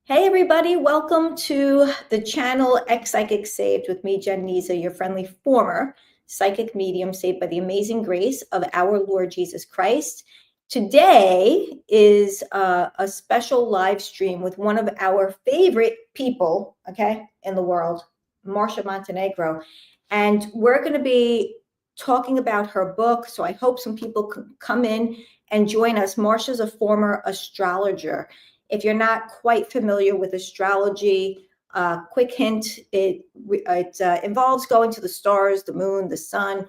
Hey everybody, welcome to the channel X Psychic Saved with me, Jen Niza, your friendly former psychic medium saved by the amazing grace of our Lord Jesus Christ. Today is a special live stream with one of our favorite people, in the world, Marcia Montenegro. And we're going to be talking about her book. So I hope some people can come in and join us. Marcia's a former astrologer. If you're not quite familiar with astrology, quick hint, it involves going to the stars, the moon, the sun,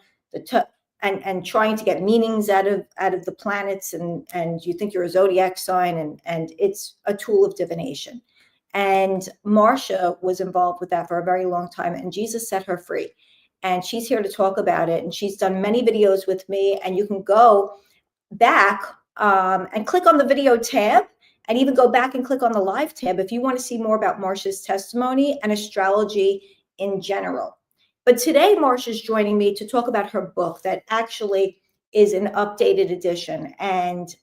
and trying to get meanings out of the planets, and you think you're a zodiac sign, and it's a tool of divination. And Marcia was involved with that for a very long time, and Jesus set her free. And she's here to talk about it. And she's done many videos with me, and you can go back and click on the video tab, and even go back and click on the live tab if you want to see more about Marcia's testimony and astrology in general. But today, Marcia's joining me to talk about her book that actually is an updated edition. And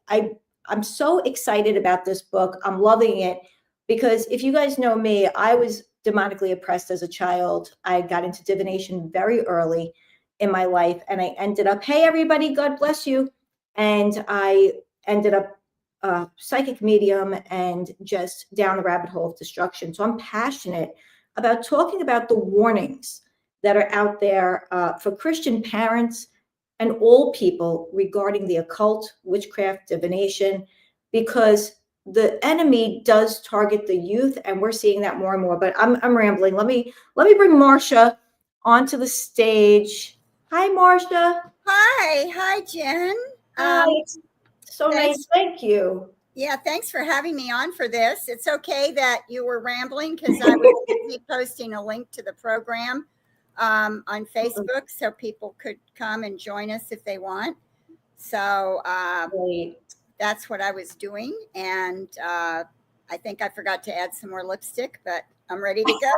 I'm so excited about this book. I'm loving it because if you guys know me, I was demonically oppressed as a child. I got into divination very early in my life, and I ended up, hey, everybody, God bless you. And I ended up psychic medium and just down the rabbit hole of destruction. So I'm passionate about talking about the warnings that are out there for Christian parents and all people regarding the occult, witchcraft, divination, because the enemy does target the youth, and we're seeing that more and more. But I'm rambling. Let me bring Marcia onto the stage. Hi, Marcia. Hi, Jen. Hi. So nice. Thank you. Yeah, thanks for having me on for this. It's okay that you were rambling because I was busy posting a link to the program on Facebook so people could come and join us if they want. So that's what I was doing. And I think I forgot to add some more lipstick, but I'm ready to go.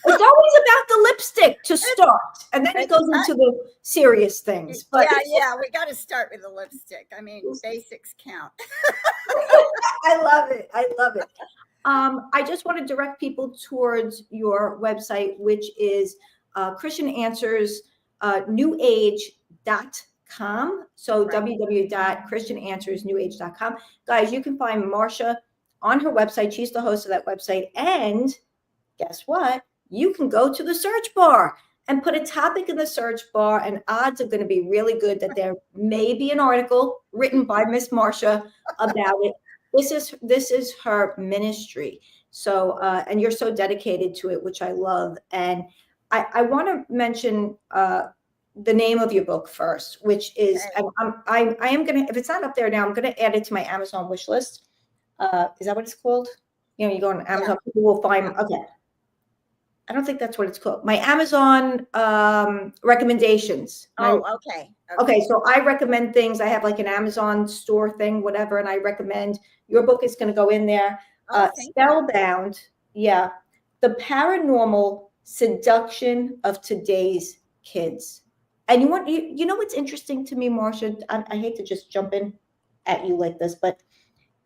It's always about the lipstick to start, and then it goes into the serious things. But yeah, we got to start with the lipstick. I mean, basics count. I love it. I just want to direct people towards your website, which is Christian Answers newage.com. So right. www.christiananswersnewage.com. Guys, you can find Marcia on her website. She's the host of that website. And guess what? You can go to the search bar and put a topic in the search bar, and odds are going to be really good that there may be an article written by Miss Marcia about it. This is her ministry. So, and you're so dedicated to it, which I love. And I want to mention the name of your book first, which is, okay. I am going to, if it's not up there now, I'm going to add it to my Amazon wish list. Is that what it's called? You know, you go on Amazon, people will find, okay. I don't think that's what it's called. My Amazon recommendations. Okay. So I recommend things. I have like an Amazon store thing, whatever, and I recommend your book is going to go in there. Spellbound. Yeah. The paranormal seduction of today's kids. And you know what's interesting to me, Marcia? I hate to just jump in at you like this, but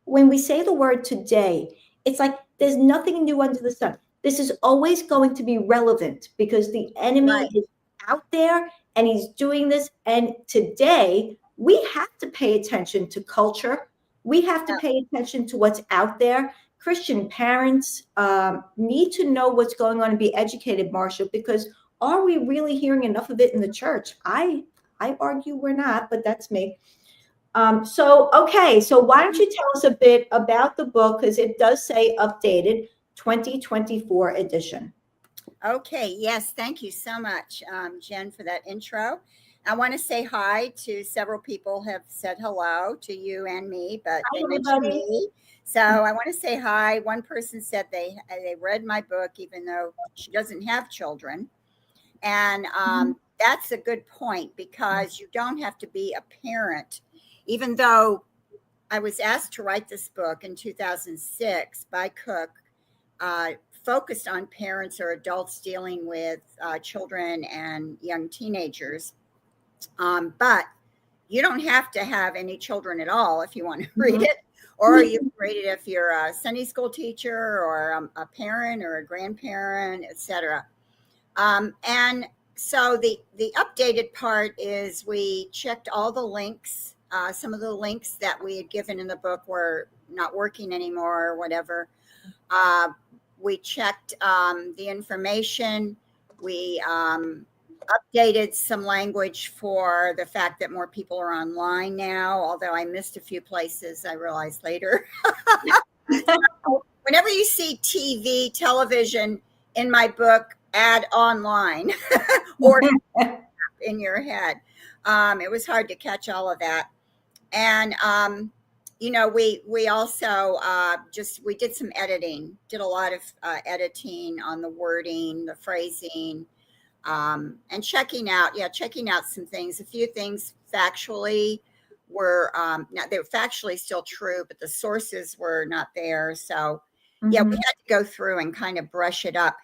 when we say the word today, it's like there's nothing new under the sun. This is always going to be relevant because the enemy is out there and he's doing this. And today we have to pay attention to culture. We have to pay attention to what's out there. Christian parents need to know what's going on and be educated, Marcia, because are we really hearing enough of it in the church? I argue we're not, but that's me. So why don't you tell us a bit about the book, because it does say updated 2024 edition. Okay. Yes. Thank you so much, Jen, for that intro. I want to say hi to several people have said hello to you and me, but they mentioned me. So I want to say hi. One person said they read my book, even though she doesn't have children. And that's a good point, because you don't have to be a parent, even though I was asked to write this book in 2006 by Cook, focused on parents or adults dealing with children and young teenagers. But you don't have to have any children at all if you want to read it, or you can read it if you're a Sunday school teacher or a parent or a grandparent, etc. And so the updated part is we checked all the links. Some of the links that we had given in the book were not working anymore or whatever. We checked the information. We updated some language for the fact that more people are online now, although I missed a few places, I realized later. So whenever you see television in my book, add online or in your head. It was hard to catch all of that. And we also we did some editing, did a lot of editing on the wording, the phrasing, and checking out some things. A few things factually were they were factually still true, but the sources were not there. So we had to go through and kind of brush it up.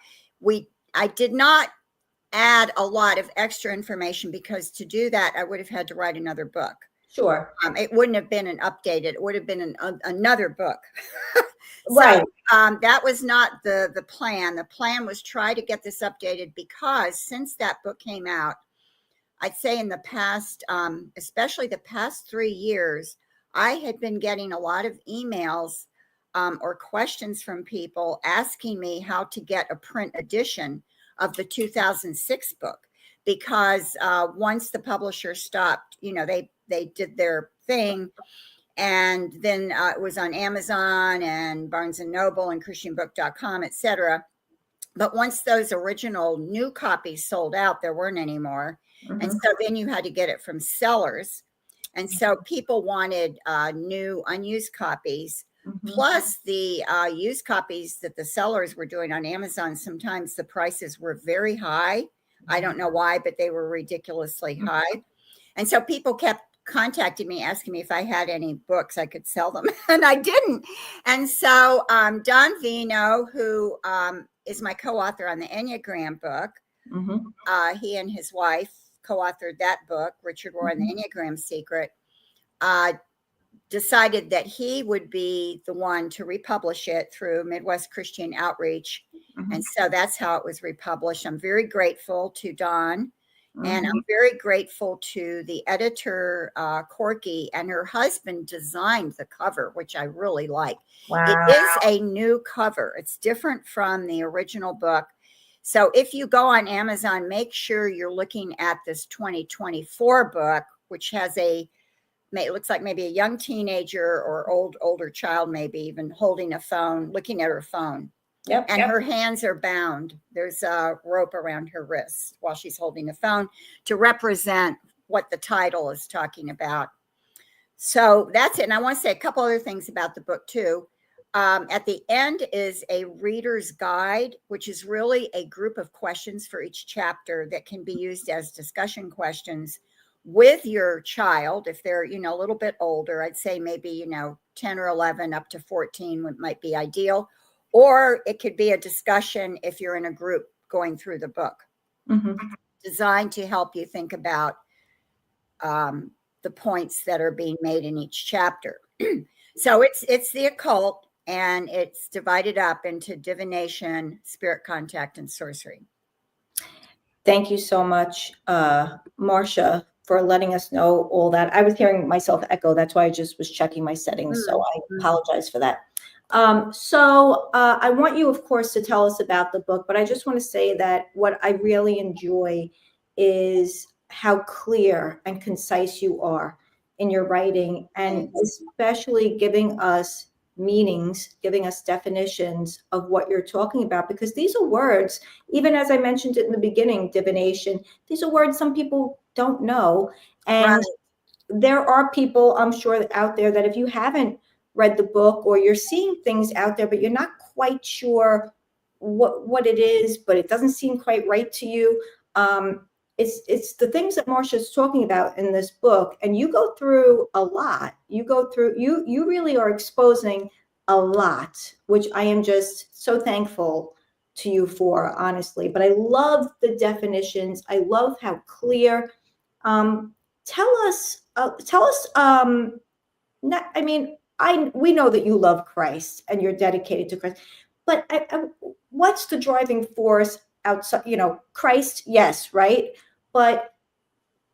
I did not add a lot of extra information because to do that, I would have had to write another book. Sure. It wouldn't have been an updated, it would have been another book. Right. So that was not the plan. The plan was try to get this updated because since that book came out, I'd say in the past, especially the past 3 years, I had been getting a lot of emails or questions from people asking me how to get a print edition of the 2006 book. Because once the publisher stopped, they did their thing. And then it was on Amazon and Barnes and Noble and christianbook.com, etc. But once those original new copies sold out, there weren't any more. And so then you had to get it from sellers. And so people wanted new unused copies. Plus the used copies that the sellers were doing on Amazon, sometimes the prices were very high. I don't know why, but they were ridiculously high. And so people kept contacting me, asking me if I had any books I could sell them. And I didn't. And so Don Vino, who is my co-author on the Enneagram book, he and his wife co-authored that book, Richard Rohr and the Enneagram Secret, decided that he would be the one to republish it through Midwest Christian Outreach. And so that's how it was republished. I'm very grateful to Don. And I'm very grateful to the editor, Corky, and her husband designed the cover, which I really like. Wow. It is a new cover. It's different from the original book. So if you go on Amazon, make sure you're looking at this 2024 book, which has it looks like maybe a young teenager or older child, maybe even holding a phone, looking at her phone. And her hands are bound. There's a rope around her wrists while she's holding the phone to represent what the title is talking about. So that's it. And I want to say a couple other things about the book too. At the end is a reader's guide, which is really a group of questions for each chapter that can be used as discussion questions with your child. If they're, a little bit older, I'd say maybe, 10 or 11 up to 14 might be ideal. Or it could be a discussion if you're in a group going through the book, designed to help you think about the points that are being made in each chapter. So it's the occult, and it's divided up into divination, spirit contact, and sorcery. Thank you so much, Marcia, for letting us know all that. I was hearing myself echo. That's why I just was checking my settings. So I apologize for that. So I want you, of course, to tell us about the book, but I just want to say that what I really enjoy is how clear and concise you are in your writing, and especially giving us meanings, giving us definitions of what you're talking about, because these are words, even as I mentioned it in the beginning, divination, these are words some people don't know. And there are people, I'm sure, out there that if you haven't read the book, or you're seeing things out there, but you're not quite sure what it is, but it doesn't seem quite right to you. It's the things that Marcia's talking about in this book, and you go through a lot. You really are exposing a lot, which I am just so thankful to you for, honestly. But I love the definitions. I love how clear. Tell us. we know that you love Christ and you're dedicated to Christ, but what's the driving force outside? Christ, yes, right, but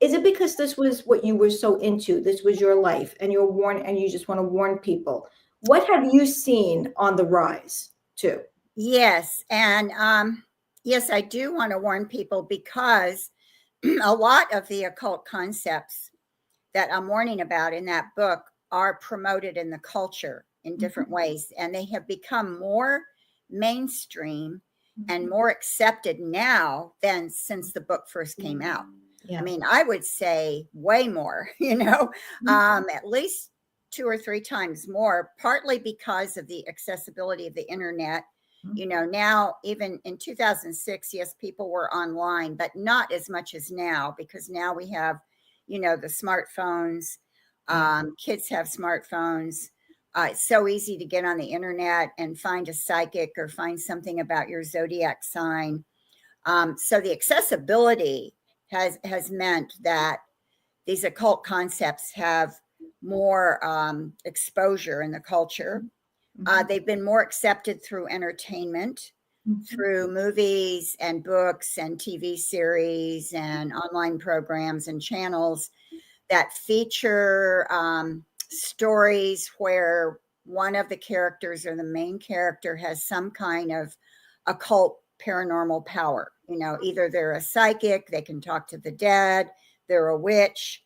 is it because this was what you were so into? This was your life, and you're warned, and you just want to warn people. What have you seen on the rise, too? Yes, and yes, I do want to warn people because a lot of the occult concepts that I'm warning about in that book are promoted in the culture in different ways, and they have become more mainstream and more accepted now than since the book first came out. Yeah. I mean, I would say way more, at least 2 or 3 times more, partly because of the accessibility of the internet. Now, even in 2006, yes, people were online, but not as much as now, because now we have, the smartphones. Kids have smartphones. It's so easy to get on the internet and find a psychic or find something about your zodiac sign. So the accessibility has meant that these occult concepts have more exposure in the culture. They've been more accepted through entertainment, through movies and books and TV series and online programs and channels that feature stories where one of the characters or the main character has some kind of occult paranormal power. Either they're a psychic, they can talk to the dead, they're a witch,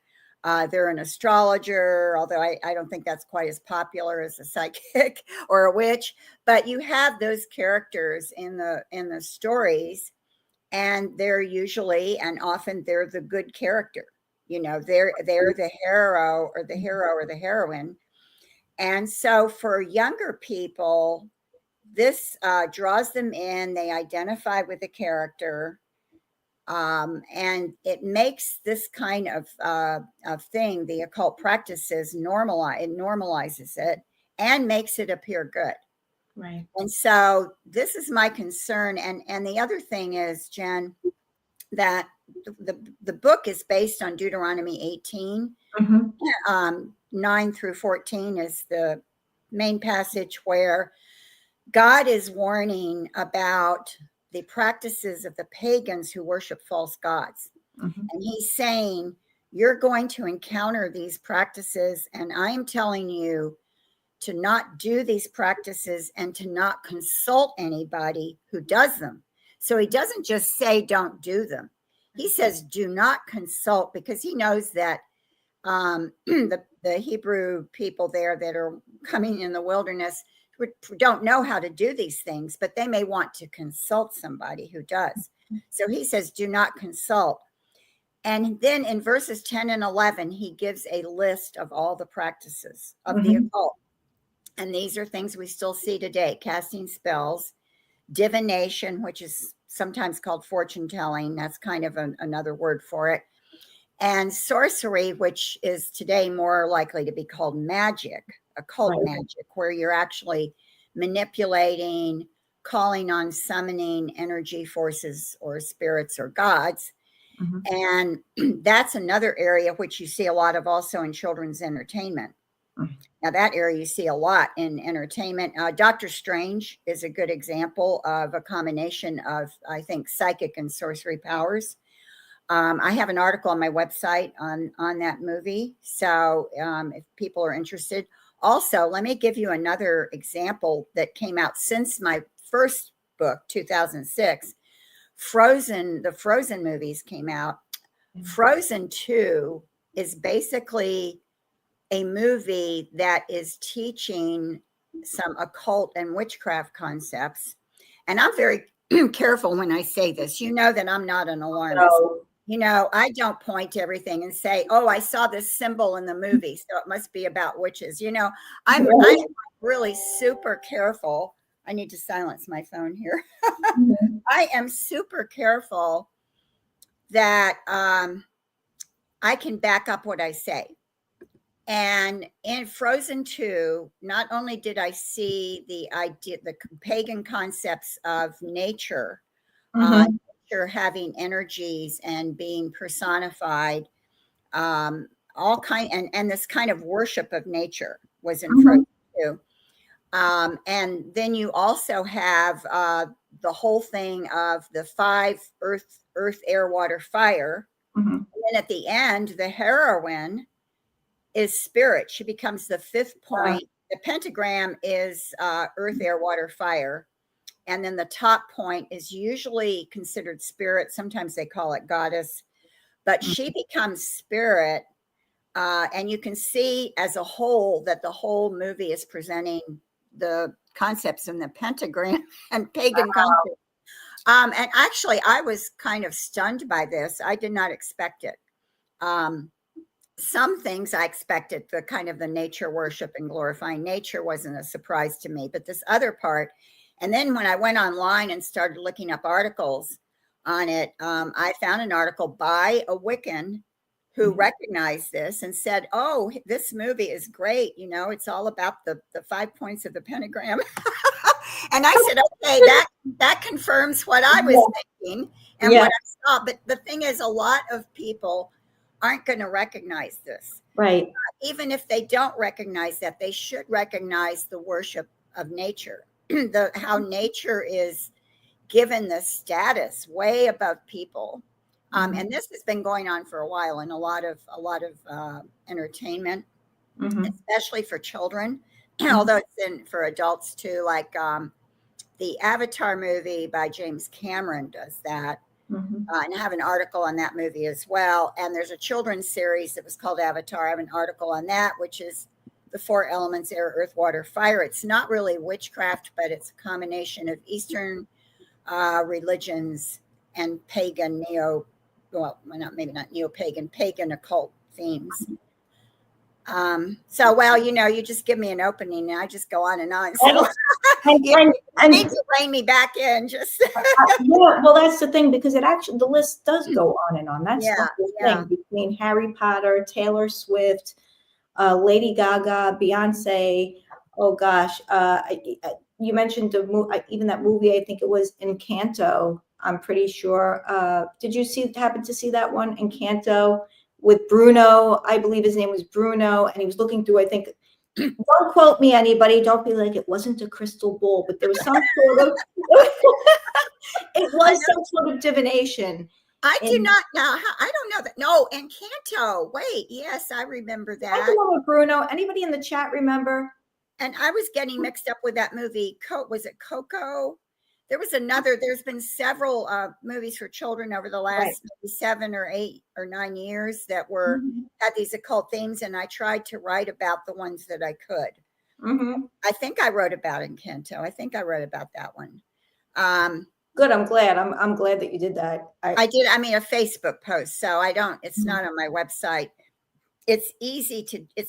they're an astrologer, although I don't think that's quite as popular as a psychic or a witch. But you have those characters in the stories, and they're usually and often they're the good character. They're the hero or the heroine. And so for younger people, this draws them in. They identify with the character. And it makes this kind of thing, the occult practices, it normalizes it and makes it appear good. Right. And so this is my concern. And the other thing is, Jen, that the book is based on Deuteronomy 18. 9 through 14 is the main passage where God is warning about the practices of the pagans who worship false gods. And he's saying, you're going to encounter these practices, and I am telling you to not do these practices and to not consult anybody who does them. So he doesn't just say don't do them. He says do not consult, because he knows that the Hebrew people there that are coming in the wilderness don't know how to do these things, but they may want to consult somebody who does. So he says, do not consult. And then in verses 10 and 11, he gives a list of all the practices of the occult. And these are things we still see today: casting spells, divination, which is sometimes called fortune telling. That's kind of another word for it. And sorcery, which is today more likely to be called magic, occult magic, where you're actually manipulating, calling on, summoning energy forces or spirits or gods. And that's another area which you see a lot of also in children's entertainment. Now, that area you see a lot in entertainment. Doctor Strange is a good example of a combination of, I think, psychic and sorcery powers. I have an article on my website on that movie. So if people are interested. Also, let me give you another example that came out since my first book, 2006. The Frozen movies came out. Frozen 2 is basically a movie that is teaching some occult and witchcraft concepts. And I'm very careful when I say this. You know that I'm not an alarmist. I don't point to everything and say, oh, I saw this symbol in the movie, so it must be about witches. I'm really super careful. I need to silence my phone here. I am super careful that I can back up what I say. And in Frozen 2, not only did I see the pagan concepts of nature, nature having energies and being personified, and this kind of worship of nature, was in Frozen 2. And then you also have the whole thing of the 5 earth, air, water, fire. And then at the end, the heroine is spirit. She becomes the 5th point. The pentagram is earth, air, water, fire. And then the top point is usually considered spirit. Sometimes they call it goddess, but she becomes spirit. And you can see as a whole that the whole movie is presenting the concepts in the pentagram and pagan concepts. And actually, I was kind of stunned by this. I did not expect it. Some things I expected, the kind of the nature worship and glorifying nature wasn't a surprise to me, but this other part. And then when I went online and started looking up articles on it, I found an article by a Wiccan who recognized this and said, oh, this movie is great. You know, it's all about the 5 points of the pentagram. And I said, okay, that confirms what I was thinking and what I saw. But the thing is, a lot of people aren't going to recognize this. Right. Even if they don't recognize that, they should recognize the worship of nature, how nature is given the status way above people. And this has been going on for a while in a lot of entertainment, especially for children, although it's for adults too. Like the Avatar movie by James Cameron does that. And I have an article on that movie as well. And there's a children's series that was called Avatar. I have an article on that, which is the 4 elements: air, earth, water, fire. It's not really witchcraft, but it's a combination of Eastern religions and pagan maybe not neo-pagan, pagan occult themes. So, well, you know, you just give me an opening and I just go on and on. So you need to rein me back in. Just well, that's the thing, because the list does go on and on. That's the whole thing, between Harry Potter, Taylor Swift, Lady Gaga, Beyonce. Oh gosh, you mentioned even that movie. I think it was Encanto. I'm pretty sure. Did you happen to see that one, Encanto, with Bruno? I believe his name was Bruno, and he was looking through, I think, don't quote me, anybody. Don't be like, it wasn't a crystal ball, but there was some sort of, it was some sort of divination. I do not know. I don't know that. No, Encanto. Wait, yes, I remember that. That's the one with Bruno. Anybody in the chat remember? And I was getting mixed up with that movie. Was it Coco? There was another. There's been several movies for children over the last 7 or 8 or 9 years that had these occult themes, and I tried to write about the ones that I could. I think I wrote about Encanto. I think I wrote about that one. Good. I'm glad. I'm glad that you did that. I did. I mean, a Facebook post. So I don't. It's not on my website. It's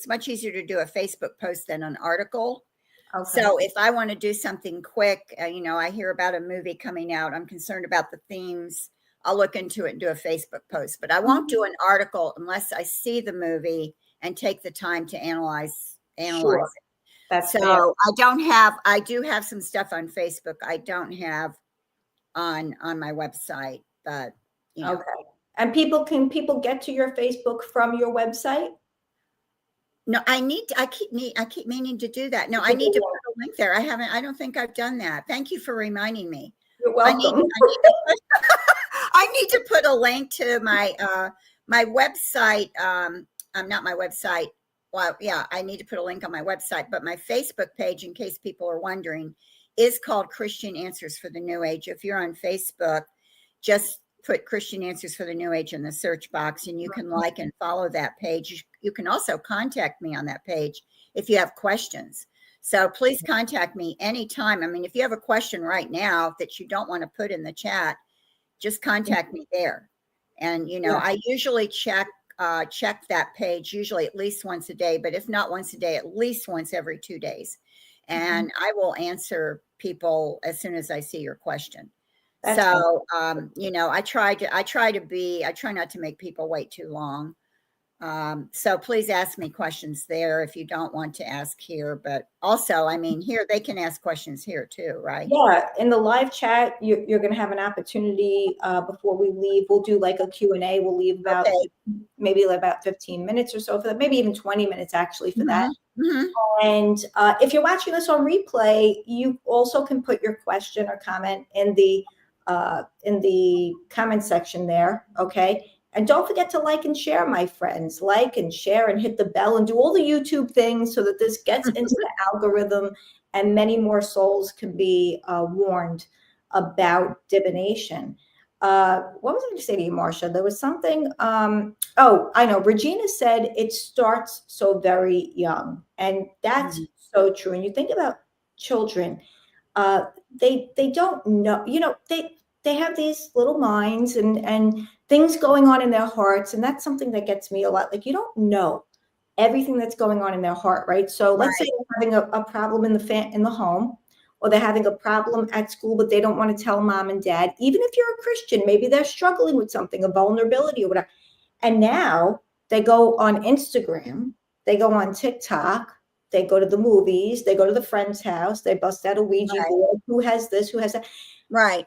much easier to do a Facebook post than an article. Okay. So if I want to do something quick, you know, I hear about a movie coming out, I'm concerned about the themes, I'll look into it and do a Facebook post, but I won't do an article unless I see the movie and take the time to analyze Sure. it. That's so fair. I do have some stuff on Facebook. I don't have on my website, but you know. Okay. And can people get to your Facebook from your website? No, I keep meaning to do that. No, I need to put a link there. I don't think I've done that. Thank you for reminding me. You're welcome. I need to put a link to my my website. Not my website. Well, yeah, I need to put a link on my website, but my Facebook page, in case people are wondering, is called Christian Answers for the New Age. If you're on Facebook, just put Christian Answers for the New Age in the search box, and you can like and follow that page. You can also contact me on that page if you have questions. So please contact me anytime. I mean, if you have a question right now that you don't want to put in the chat, just contact me there. And, you know, I usually check that page usually at least once a day, but if not once a day, at least once every 2 days. And I will answer people as soon as I see your question. So, you know, I try not to make people wait too long. So please ask me questions there if you don't want to ask here. But also, I mean, here they can ask questions here too, right? Yeah, in the live chat, you're going to have an opportunity before we leave. We'll do like a Q&A. We'll leave about maybe about 15 minutes or so for that, maybe even 20 minutes actually for that. And if you're watching this on replay, you also can put your question or comment in the comment section there. Okay. And don't forget to like and share, my friends. Like and share and hit the bell and do all the YouTube things so that this gets into the algorithm and many more souls can be warned about divination. What was I going to say to you, Marcia? There was something. Oh, I know. Regina said it starts so very young, and that's so true. And you think about children, they don't know. You know, they have these little minds and things going on in their hearts, and that's something that gets me a lot. Like, you don't know everything that's going on in their heart, right? So let's say they're having a problem in the home, or they're having a problem at school, but they don't want to tell mom and dad. Even if you're a Christian, maybe they're struggling with something, a vulnerability or whatever. And now they go on Instagram, they go on TikTok, they go to the movies, they go to the friend's house, they bust out a Ouija board. Who has this? Who has that? Right.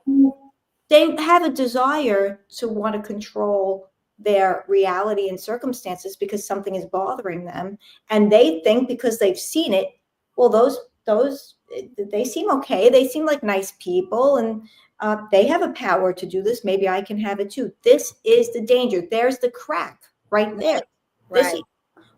They have a desire to want to control their reality and circumstances because something is bothering them. And they think because they've seen it, well, those they seem okay. They seem like nice people, and they have a power to do this. Maybe I can have it too. This is the danger. There's the crack right there. Right. This is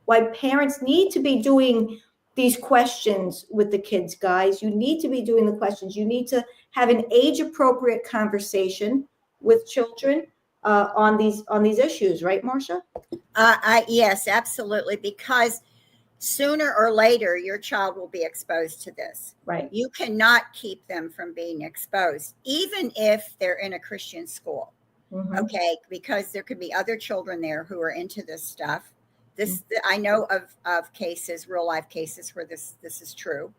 why parents need to be doing these questions with the kids, guys. You need to be doing the questions. You need to have an age-appropriate conversation with children on these issues, right, Marcia? Yes, absolutely. Because sooner or later, your child will be exposed to this. Right. You cannot keep them from being exposed, even if they're in a Christian school. Okay, because there could be other children there who are into this stuff. I know of cases, real life cases where this is true.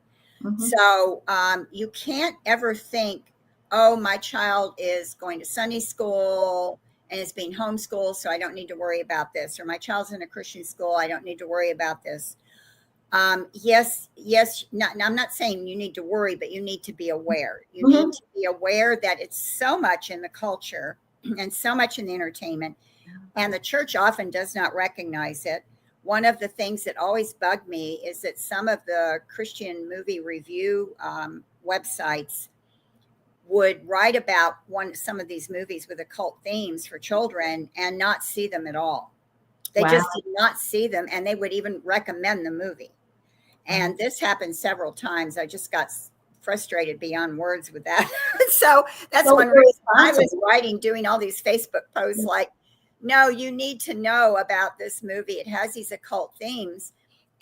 So you can't ever think, oh, my child is going to Sunday school and is being homeschooled, so I don't need to worry about this. Or my child's in a Christian school, I don't need to worry about this. Yes. I'm not saying you need to worry, but you need to be aware. You need to be aware that it's so much in the culture and so much in the entertainment, and the church often does not recognize it. One of the things that always bugged me is that some of the Christian movie review websites would write about some of these movies with occult themes for children and not see them at all. They just did not see them, and they would even recommend the movie. And this happened several times. I just got frustrated beyond words with that. So that's one reason I was doing all these Facebook posts like, no, you need to know about this movie. It has these occult themes.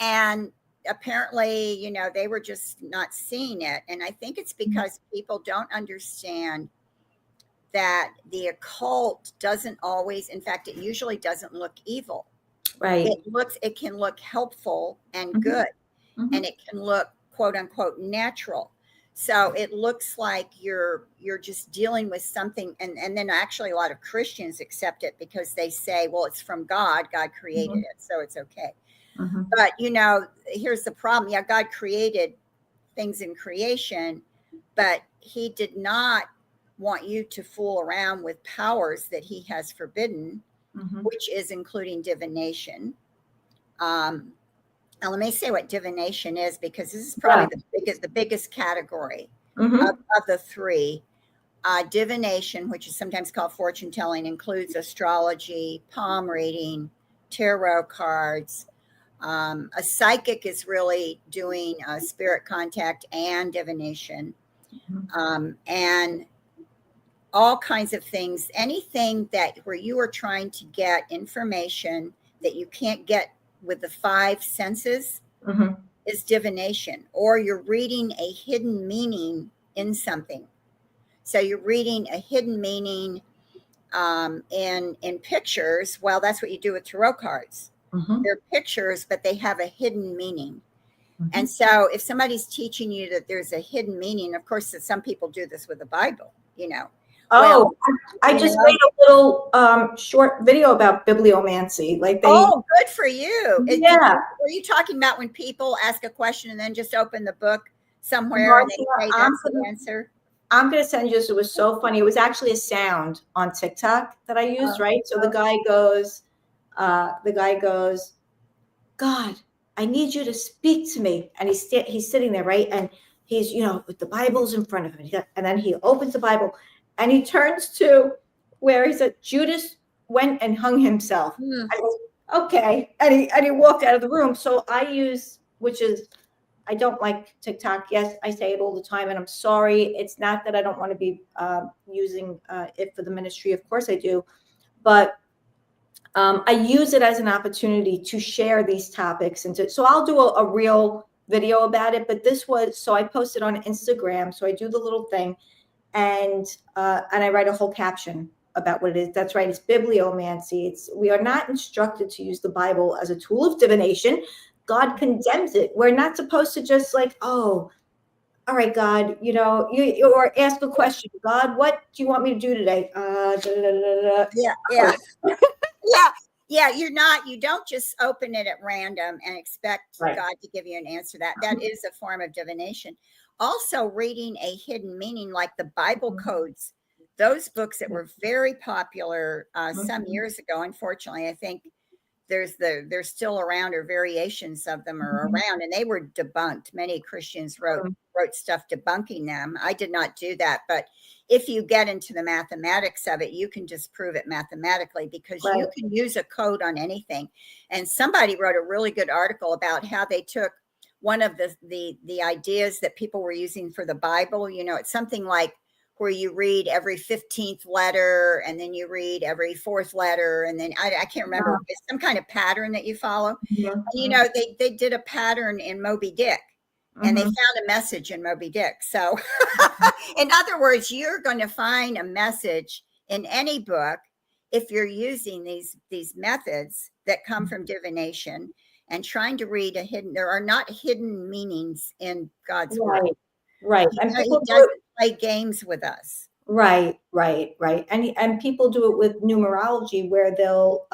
And apparently, you know, they were just not seeing it. And I think it's because people don't understand that the occult doesn't always, in fact, it usually doesn't look evil. Right. It can look helpful and good. And it can look, quote unquote, natural. So it looks like you're just dealing with something. And then actually a lot of Christians accept it because they say, well, it's from God. God created it, so it's okay. But, you know, here's the problem. Yeah, God created things in creation, but he did not want you to fool around with powers that he has forbidden, which is including divination. Now, let me say what divination is, because this is probably the biggest category of the three. Divination, which is sometimes called fortune telling, includes astrology, palm reading, tarot cards. A psychic is really doing spirit contact and divination, and all kinds of things. Anything where you are trying to get information that you can't get with the five senses is divination, or you're reading a hidden meaning in something. So you're reading a hidden meaning in pictures. Well, that's what you do with tarot cards. They're pictures, but they have a hidden meaning. And so if somebody's teaching you that there's a hidden meaning, of course, some people do this with the Bible, you know, Oh, Well, I just made a little short video about bibliomancy. Like oh, good for you. yeah. Were you talking about when people ask a question and then just open the book somewhere and Marcia, they say that's the answer? I'm going to send you this. It was so funny. It was actually a sound on TikTok that I used, right? So the guy goes, God, I need you to speak to me. And he's sitting there, right? And he's, with the Bible's in front of him. And then he opens the Bible and he turns to where he said, Judas went and hung himself. I go, okay. And he walked out of the room. So I use, I don't like TikTok. Yes, I say it all the time, and I'm sorry. It's not that I don't want to be using it for the ministry. Of course I do. But I use it as an opportunity to share these topics. So I'll do a real video about it. But so I posted on Instagram. So I do the little thing, and I write a whole caption about what it is. That's right. It's bibliomancy. We are not instructed to use the Bible as a tool of divination. God condemns it. We're not supposed to just like, oh, all right, God, or ask a question. God, what do you want me to do today? Yeah. You don't just open it at random and expect God to give you an answer. That is a form of divination. Also, reading a hidden meaning like the Bible codes, those books that were very popular some years ago. Unfortunately, I think they're still around, or variations of them are around, and they were debunked. Many Christians wrote stuff debunking them. I did not do that, but if you get into the mathematics of it, you can disprove it mathematically, because you can use a code on anything. And somebody wrote a really good article about how they took one of the ideas that people were using for the Bible. It's something like where you read every 15th letter, and then you read every 4th letter, and then I can't remember. It's some kind of pattern that you follow. And, they did a pattern in Moby Dick, and they found a message in Moby Dick. So in other words, you're going to find a message in any book if you're using these methods that come from divination and trying to read there are not hidden meanings in God's word. Right. And he doesn't play games with us. Right. And people do it with numerology, where they'll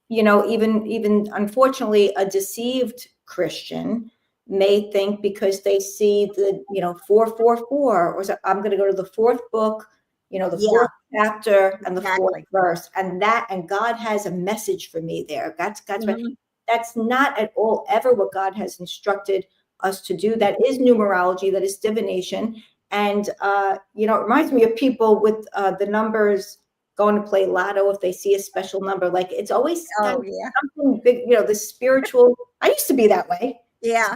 even unfortunately, a deceived Christian may think, because they see the 444, or so, I'm going to go to the 4th book, the 4th chapter and the 4th verse, and God has a message for me there. That's right. That's not at all ever what God has instructed us to do. That is numerology. That is divination. And it reminds me of people with the numbers going to play lotto. If they see a special number, like it's always something big. The spiritual. I used to be that way. Yeah.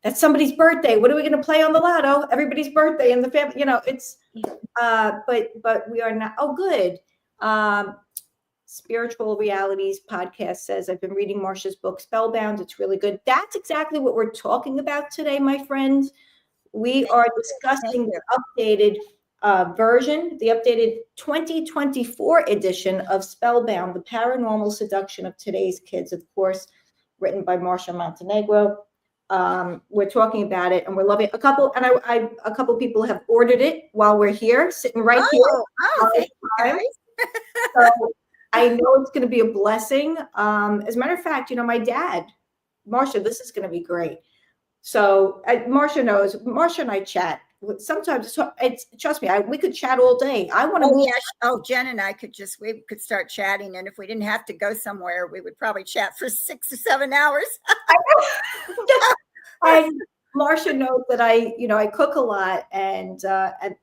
That's somebody's birthday. What are we going to play on the lotto? Everybody's birthday in the family. It's. But we are not. Oh, good. Spiritual Realities podcast says, I've been reading Marcia's book, Spellbound. It's really good. That's exactly what we're talking about today, my friends. We are discussing the updated version, the updated 2024 edition of Spellbound, the paranormal seduction of today's kids, of course, written by Marcia Montenegro. We're talking about it, and we're loving it. A couple people have ordered it while we're here, sitting right here. Thank you, guys. So I know it's going to be a blessing. As a matter of fact, my dad, Marcia, this is going to be great. So Marcia knows. Marcia and I chat. Sometimes trust me, we could chat all day. I want to. Jen and I could start chatting, and if we didn't have to go somewhere, we would probably chat for 6 or 7 hours. And Marcia knows that I cook a lot, and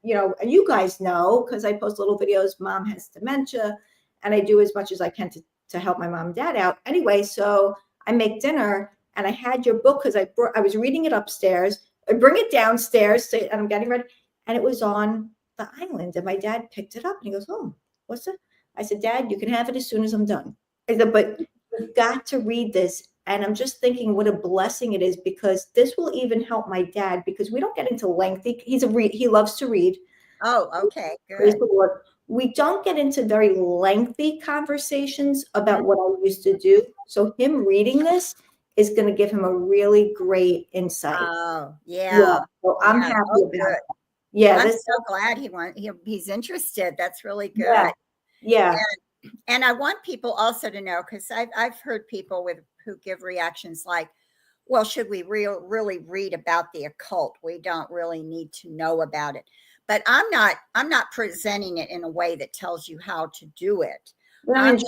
you guys know, because I post little videos. Mom has dementia, and I do as much as I can to help my mom and dad out. Anyway, so I make dinner, and I had your book because I was reading it upstairs. I bring it downstairs, and I'm getting ready, and it was on the island, and my dad picked it up, and he goes, "Oh, what's it?" I said, "Dad, you can have it as soon as I'm done." I said, "But you've got to read this." And I'm just thinking what a blessing it is, because this will even help my dad, because we don't get into lengthy. He loves to read. Oh, okay, good. Praise the Lord. We don't get into very lengthy conversations about what I used to do. So him reading this is going to give him a really great insight. Oh, yeah. So I'm happy about it. Yeah, I'm so glad he's interested. That's really good. Yeah. Yeah. And I want people also to know, because I've heard people who give reactions like, well, should we really read about the occult? We don't really need to know about it. But I'm not presenting it in a way that tells you how to do it. I'm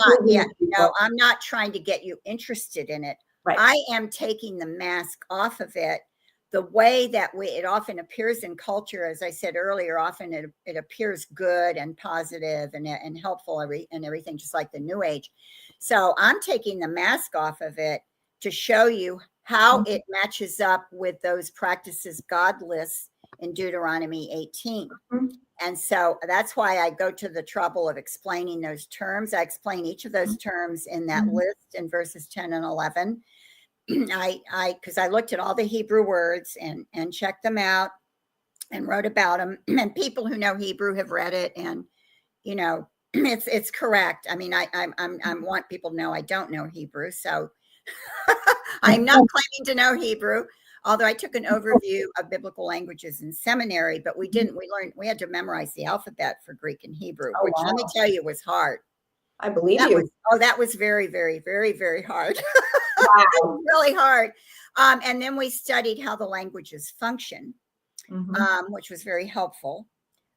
not trying to get you interested in it. Right. I am taking the mask off of it. The way that it often appears in culture, as I said earlier, often it appears good and positive and helpful and everything, just like the New Age. So I'm taking the mask off of it to show you how it matches up with those practices God lists in Deuteronomy 18. And so that's why I go to the trouble of explaining those terms. I explain each of those terms in that list in verses 10 and 11. Because I looked at all the Hebrew words and checked them out and wrote about them. And people who know Hebrew have read it, and it's correct. I mean, I want people to know I don't know Hebrew, so I'm not claiming to know Hebrew. Although I took an overview of biblical languages in seminary, but we didn't. We had to memorize the alphabet for Greek and Hebrew, which let me tell you was hard. I believe you. That was very, very, very, very hard. Wow. Really hard. And then we studied how the languages function, which was very helpful.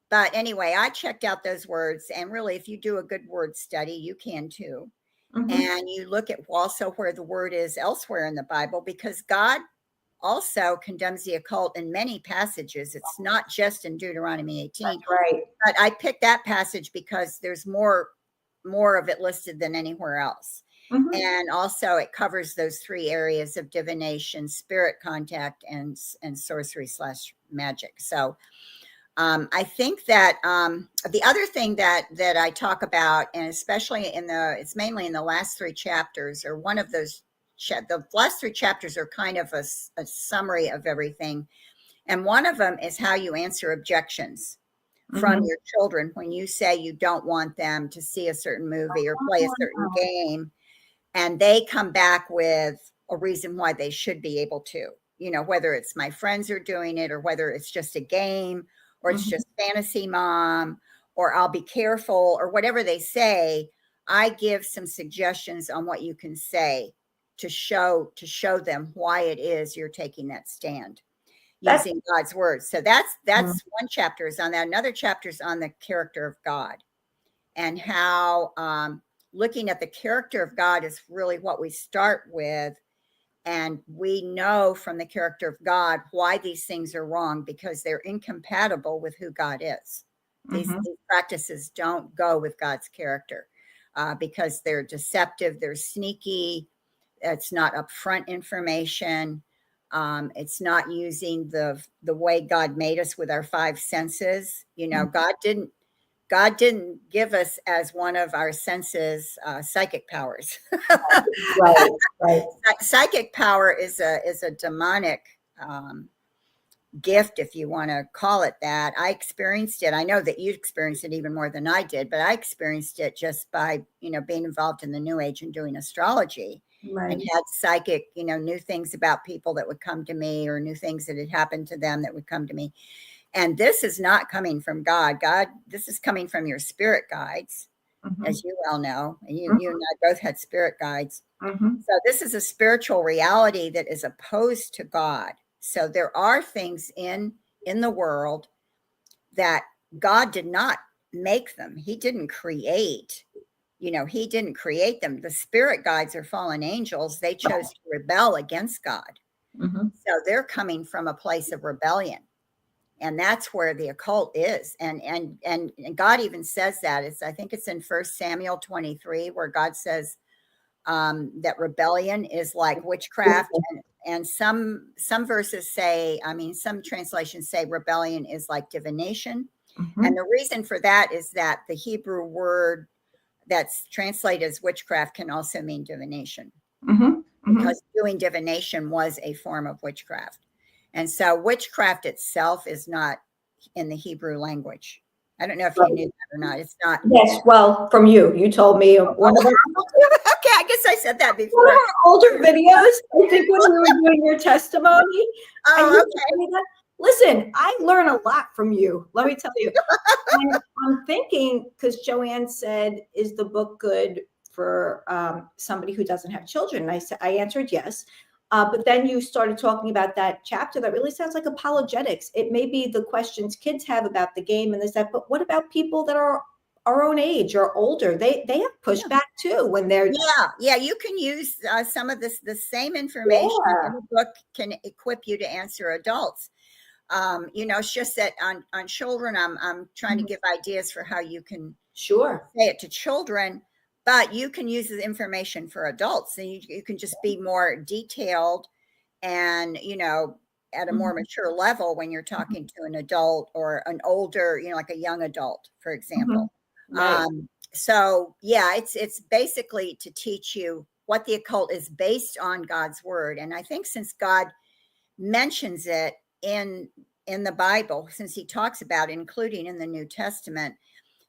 But anyway, I checked out those words. And really, if you do a good word study, you can too. And you look at also where the word is elsewhere in the Bible, because God also condemns the occult in many passages. It's not just in Deuteronomy 18. That's right. But I picked that passage because there's more of it listed than anywhere else. And also it covers those three areas of divination, spirit contact, and sorcery / magic. So I think that the other thing that I talk about, and especially it's mainly in the last three chapters, or one of those, the last three chapters are kind of a summary of everything. And one of them is how you answer objections from your children when you say you don't want them to see a certain movie or play a certain game, and they come back with a reason why they should be able to, whether it's my friends are doing it, or whether it's just a game, or it's just fantasy mom, or I'll be careful, or whatever they say. I give some suggestions on what you can say to show them why it is you're taking that stand using God's words. So that's one chapter is on that. Another chapter is on the character of God, and how looking at the character of God is really what we start with. And we know from the character of God why these things are wrong, because they're incompatible with who God is. These practices don't go with God's character because they're deceptive, they're sneaky. It's not upfront information. It's not using the way God made us with our five senses. God didn't give us as one of our senses psychic powers. Right. Psychic power is a demonic gift, if you want to call it that. I experienced it. I know that you experienced it even more than I did, but I experienced it just by being involved in the New Age and doing astrology. Right. And had psychic, knew things about people that would come to me, or knew things that had happened to them that would come to me. And this is not coming from God. This is coming from your spirit guides, as you well know. And you and I both had spirit guides. So this is a spiritual reality that is opposed to God. So there are things in the world that God did not make them. He didn't create. He didn't create them. The spirit guides are fallen angels. They chose to rebel against God. So they're coming from a place of rebellion. And that's where the occult is. And God even says that. I think it's in 1 Samuel 23, where God says that rebellion is like witchcraft. And some verses say, some translations say rebellion is like divination. And the reason for that is that the Hebrew word that's translated as witchcraft can also mean divination. Because doing divination was a form of witchcraft. And so witchcraft itself is not in the Hebrew language. I don't know if you knew that or not. It's not. Yes, well, from you. You told me one of okay, I guess I said that before. One of our older videos, I think when we were doing your testimony. Oh, okay. Listen, I learn a lot from you. Let me tell you. I'm thinking, because Joanne said, is the book good for somebody who doesn't have children? And I answered yes. But then you started talking about that chapter that really sounds like apologetics. It may be the questions kids have about the game and this, that, but what about people that are our own age or older? They have pushback too when they're. Yeah, you can use some of the same information in the book can equip you to answer adults. It's just that on children, I'm trying to give ideas for how you can say it to children, but you can use the information for adults, and you can just be more detailed and, at a more mature level when you're talking to an adult or an older, like a young adult, for example. Right. So yeah, it's basically to teach you what the occult is based on God's word. And I think since God mentions it in the Bible, since he talks about it, including in the New Testament,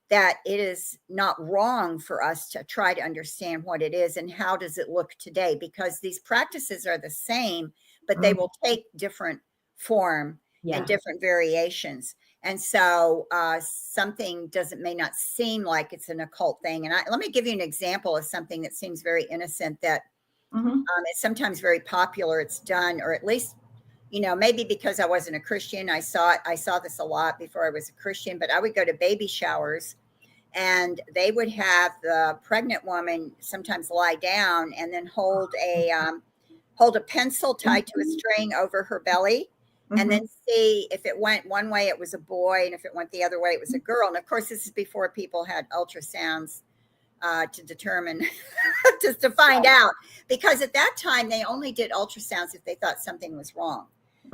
that it is not wrong for us to try to understand what it is and how does it look today, because these practices are the same, but they will take different form and different variations. And so something may not seem like it's an occult thing. And let me give you an example of something that seems very innocent that it's sometimes very popular. It's done, or at least, maybe because I wasn't a Christian, I saw this a lot before I was a Christian, but I would go to baby showers and they would have the pregnant woman sometimes lie down and then hold a pencil tied to a string over her belly, and then see if it went one way, it was a boy, and if it went the other way, it was a girl. And of course, this is before people had ultrasounds to determine, just to find out, because at that time they only did ultrasounds if they thought something was wrong.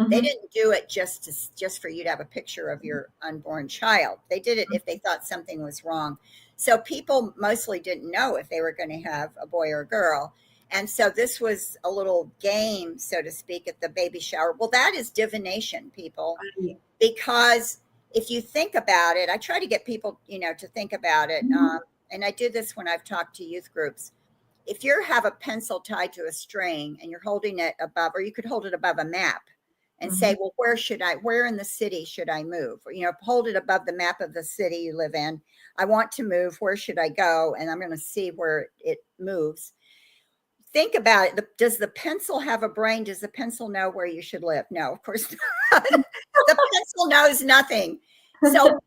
They didn't do it just for you to have a picture of your unborn child. They did it if they thought something was wrong. So people mostly didn't know if they were going to have a boy or a girl. And so this was a little game, so to speak, at the baby shower. Well, that is divination, people, because if you think about it, I try to get people, to think about it. And I do this when I've talked to youth groups. If you have a pencil tied to a string and you're holding it above, or you could hold it above a map and say, well, where in the city should I move? Or, hold it above the map of the city you live in. I want to move. Where should I go? And I'm going to see where it moves. Think about it. Does the pencil have a brain? Does the pencil know where you should live? No, of course not. The pencil knows nothing. So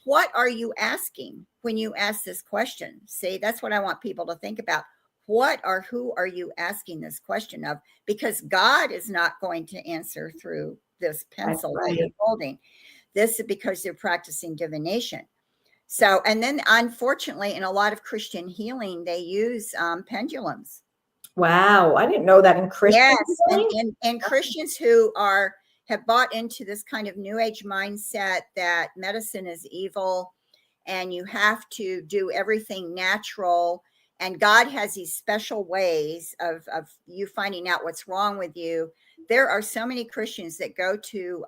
what are you asking when you ask this question? See, that's what I want people to think about. Who are you asking this question of? Because God is not going to answer through this pencil that you're holding. This is because they're practicing divination. So, and then unfortunately, in a lot of Christian healing, they use pendulums. Wow, I didn't know that in Christian. Yes, and Christians who have bought into this kind of new age mindset that medicine is evil and you have to do everything natural, and God has these special ways of you finding out what's wrong with you. There are so many Christians that go to,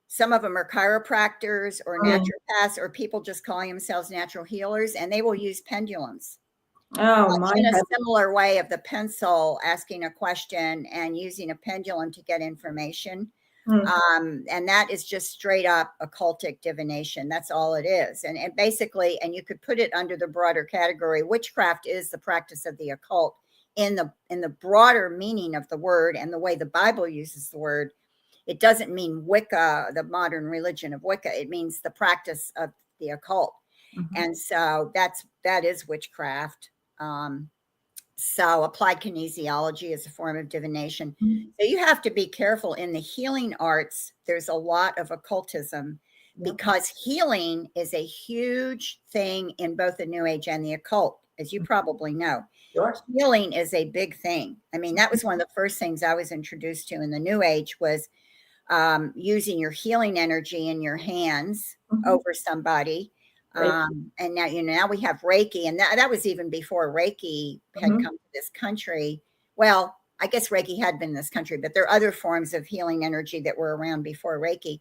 some of them are chiropractors or naturopaths or people just calling themselves natural healers, and they will use pendulums. In a similar way of the pencil, asking a question and using a pendulum to get information. And that is just straight up occultic divination. That's all it is. And basically, and you could put it under the broader category. Witchcraft is the practice of the occult in the broader meaning of the word and the way the Bible uses the word. It doesn't mean Wicca, the modern religion of Wicca. It means the practice of the occult. And so that is witchcraft. So applied kinesiology is a form of divination. So you have to be careful in the healing arts. There's a lot of occultism because healing is a huge thing in both the New Age and the occult, as you probably know. Healing is a big thing. I mean, that was one of the first things I was introduced to in the New Age was using your healing energy in your hands over somebody. And now we have Reiki, and that was even before Reiki had come to this country. Well, I guess Reiki had been in this country, but there are other forms of healing energy that were around before Reiki.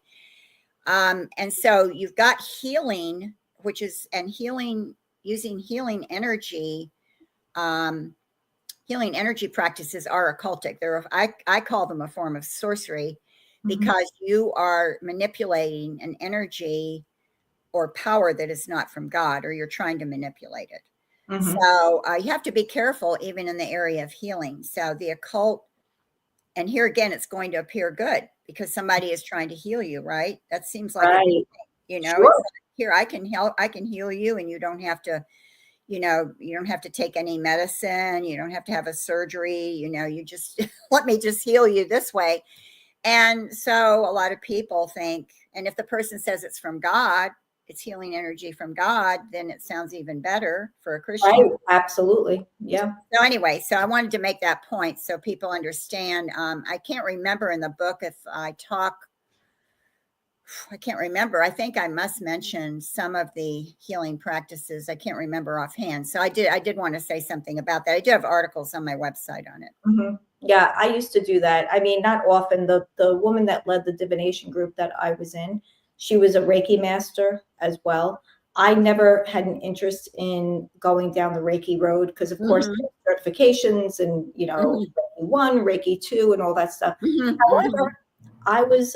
And so you've got healing, healing using healing energy. Healing energy practices are occultic. I call them a form of sorcery because you are manipulating an energy or power that is not from God, or you're trying to manipulate it. So you have to be careful even in the area of healing. So the occult, and here again, it's going to appear good because somebody is trying to heal you, right? That seems like a good thing, you know. Sure. It's like, here, I can help, I can heal you, and you don't have to, you know, you don't have to take any medicine, you don't have to have a surgery, you know, you just let me just heal you this way. And so a lot of people think, and if the person says it's from God, it's healing energy from God, then it sounds even better for a Christian. Right. Absolutely. Yeah. So anyway, so I wanted to make that point so people understand. I can't remember in the book if I can't remember. I think I must mention some of the healing practices. I can't remember offhand. So I did want to say something about that. I do have articles on my website on it. Yeah, I used to do that. I mean, not often. The woman that led the divination group that I was in, she was a Reiki master as well. I never had an interest in going down the Reiki road because, of course, certifications and, you know, Reiki 1, Reiki 2, and all that stuff. However, I was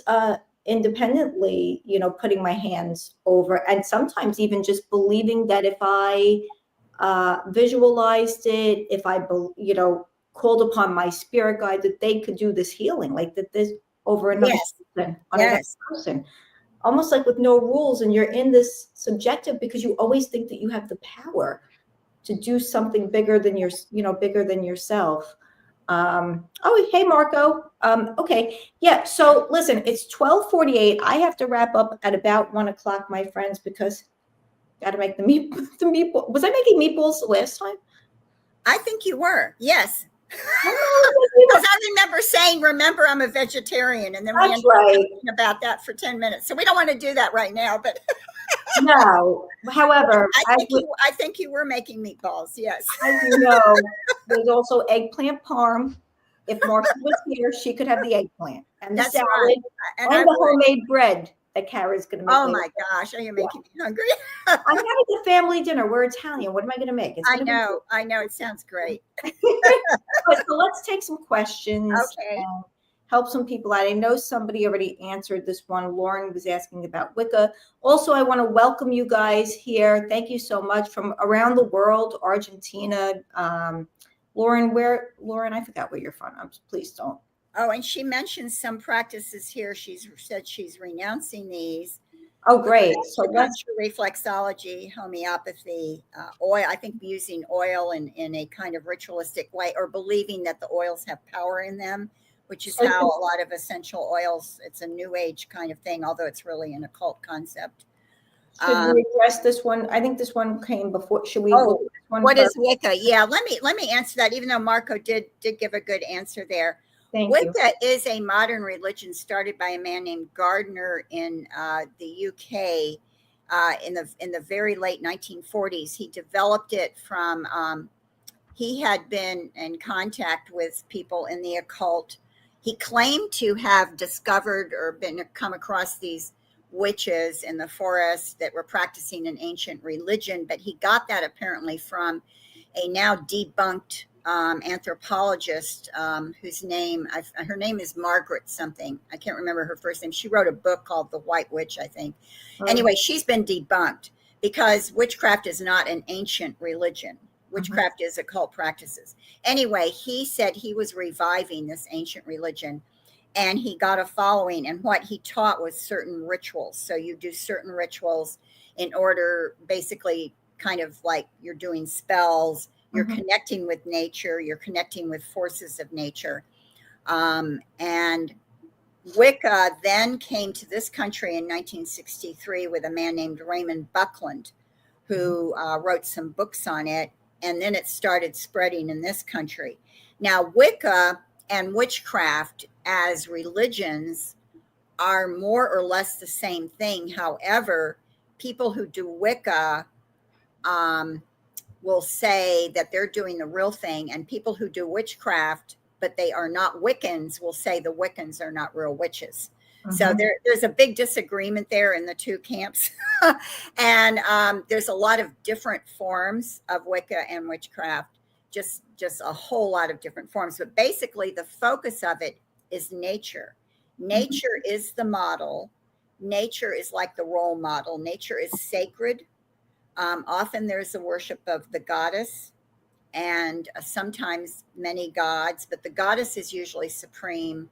independently, you know, putting my hands over, and sometimes even just believing that if I visualized it, if I, you know, called upon my spirit guide, that they could do this healing, like that this over another person, on another person, almost like with no rules. And you're in this subjective because you always think that you have the power to do something bigger than your, you know, bigger than yourself. Oh, hey, Marco. Okay. Yeah. So listen, it's 12:48. I have to wrap up at about 1 o'clock, my friends, because got to make the meatball. Was I making meatballs the last time? I think you were. Yes. Because I remember saying, remember, I'm a vegetarian. And then we ended up talking about that for 10 minutes. So we don't want to do that right now. But no. However, I think you were making meatballs. Yes. I know. There's also eggplant parm. If Marcia was here, she could have the eggplant and the salad and the homemade bread that Kara's going to make. Oh my gosh, are you making me hungry? I'm having a family dinner. We're Italian. What am I going to make? I know. It sounds great. So let's take some questions. Okay. And help some people out. I know somebody already answered this one. Lauren was asking about Wicca. Also, I want to welcome you guys here. Thank you so much from around the world, Argentina. Lauren, I forgot where you're from. Please don't. Oh, and she mentioned some practices here. She's said she's renouncing these. Oh, great. So that's reflexology, homeopathy, oil. I think using oil in a kind of ritualistic way, or believing that the oils have power in them, which is how a lot of essential oils, it's a new age kind of thing, although it's really an occult concept. Should we address this one? I think this one came before. Should we? Oh, what is Wicca? Yeah, let me answer that, even though Marco did give a good answer there. Wicca is a modern religion started by a man named Gardner in the UK in the very late 1940s. He developed it from he had been in contact with people in the occult. He claimed to have discovered or come across these witches in the forest that were practicing an ancient religion, but he got that apparently from a now debunked anthropologist whose name, her name is Margaret something. I can't remember her first name. She wrote a book called The White Witch, I think. Anyway, she's been debunked because witchcraft is not an ancient religion. Witchcraft is occult practices. Anyway, he said he was reviving this ancient religion, and he got a following, and what he taught was certain rituals. So you do certain rituals in order, basically kind of like you're doing spells, you're connecting with nature, you're connecting with forces of nature. And Wicca then came to this country in 1963 with a man named Raymond Buckland, who wrote some books on it. And then it started spreading in this country. Now, Wicca and witchcraft as religions are more or less the same thing. However, people who do Wicca will say that they're doing the real thing, and people who do witchcraft, but they are not Wiccans, will say the Wiccans are not real witches. So there's a big disagreement there in the two camps. And there's a lot of different forms of Wicca and witchcraft, just a whole lot of different forms. But basically, the focus of it is nature. Nature is the model. Nature is like the role model. Nature is sacred. Often there's a worship of the goddess and sometimes many gods, but the goddess is usually supreme.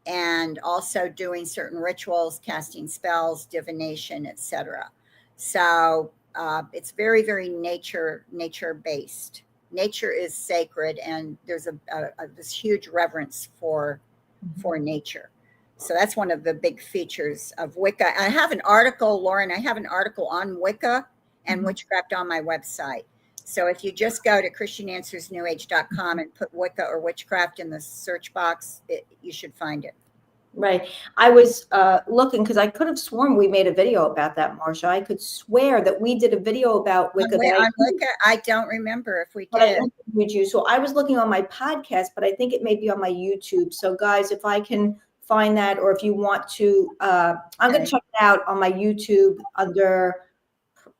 And also doing certain rituals, casting spells, divination, etc. So it's very, very nature based. Nature is sacred, and there's this huge reverence for nature. So that's one of the big features of Wicca. I have an article, Lauren. I have an article on Wicca and witchcraft on my website. So if you just go to ChristianAnswersNewAge.com and put Wicca or witchcraft in the search box, you should find it. Right. I was looking because I could have sworn we made a video about that, Marcia. I could swear that we did a video about Wicca. On Wicca, I don't remember if we did. I interviewed you. So I was looking on my podcast, but I think it may be on my YouTube. So guys, if I can find that, or if you want to, I'm going to check it out on my YouTube under,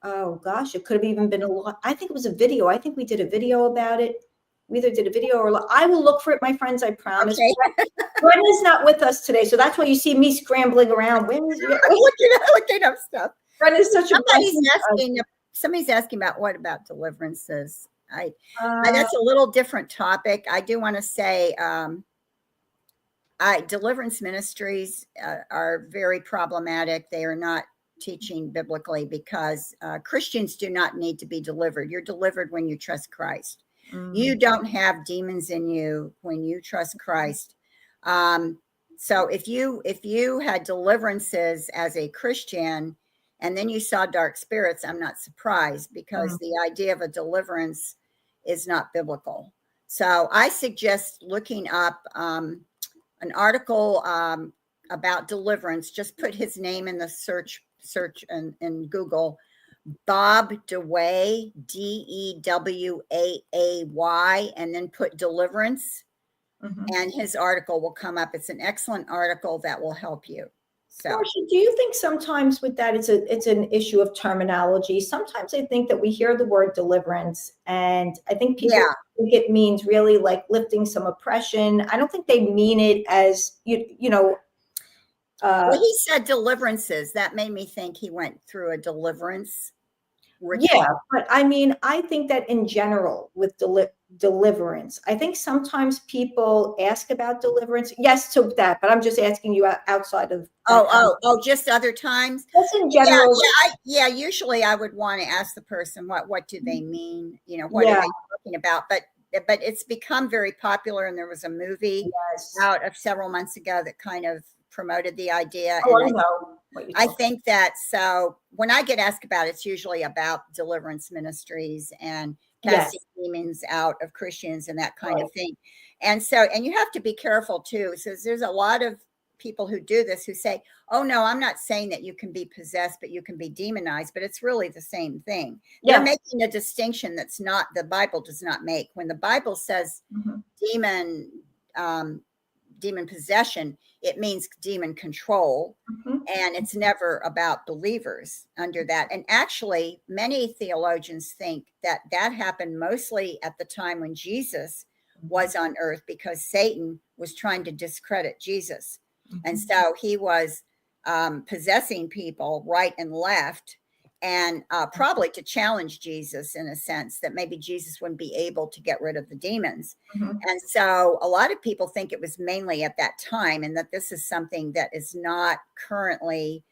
oh gosh, it could have even been a lot. I think it was a video. I think we did a video about it. We either did a video or I will look for it, my friends. I promise. Okay. Brenda's not with us today, so that's why you see me scrambling around. Where is looking up stuff. Brenda's such somebody's asking about deliverances. That's a little different topic. I do want to say, deliverance ministries are very problematic. They are not teaching biblically because Christians do not need to be delivered. You're delivered when you trust Christ. You don't have demons in you when you trust Christ. So if you had deliverances as a Christian and then you saw dark spirits, I'm not surprised because the idea of a deliverance is not biblical. So I suggest looking up an article about deliverance. Just put his name in the search in Google. Bob Deway, Dewaay, and then put deliverance, and his article will come up. It's an excellent article that will help you. So, Marcia, do you think sometimes with that it's an issue of terminology? Sometimes I think that we hear the word deliverance, and I think people think it means really like lifting some oppression. I don't think they mean it as you know. Well, he said deliverances. That made me think he went through a deliverance ritual. Yeah, but I mean, I think that in general with deliverance, I think sometimes people ask about deliverance. Yes, to that, but I'm just asking you outside of. Just other times. Just in general. Yeah. Usually, I would want to ask the person what do they mean? You know, what are they talking about? But it's become very popular, and there was a movie out of several months ago that kind of promoted the idea. I think that so when I get asked about it, it's usually about deliverance ministries and casting demons out of Christians and that kind of thing. And you have to be careful too. So there's a lot of people who do this who say, oh no, I'm not saying that you can be possessed, but you can be demonized, but it's really the same thing. They're making a distinction that's not, the Bible does not make. When the Bible says demon possession, it means demon control, and it's never about believers under that. And actually, many theologians think that happened mostly at the time when Jesus was on earth, because Satan was trying to discredit Jesus. And so he was possessing people right and left, and probably to challenge Jesus in a sense that maybe Jesus wouldn't be able to get rid of the demons. And so a lot of people think it was mainly at that time, and that this is something that is not currently,